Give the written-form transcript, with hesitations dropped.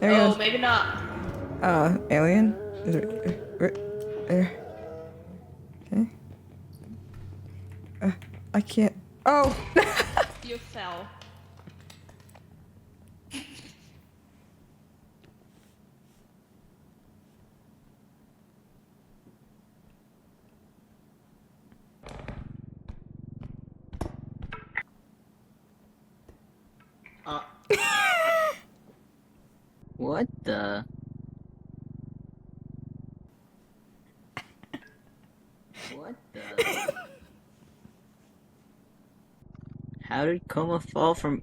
There he Oh, goes. maybe not. Alien? Is it right there? Okay. I can't. Oh! You fell. Uh, what the? What the? How did Coma fall from?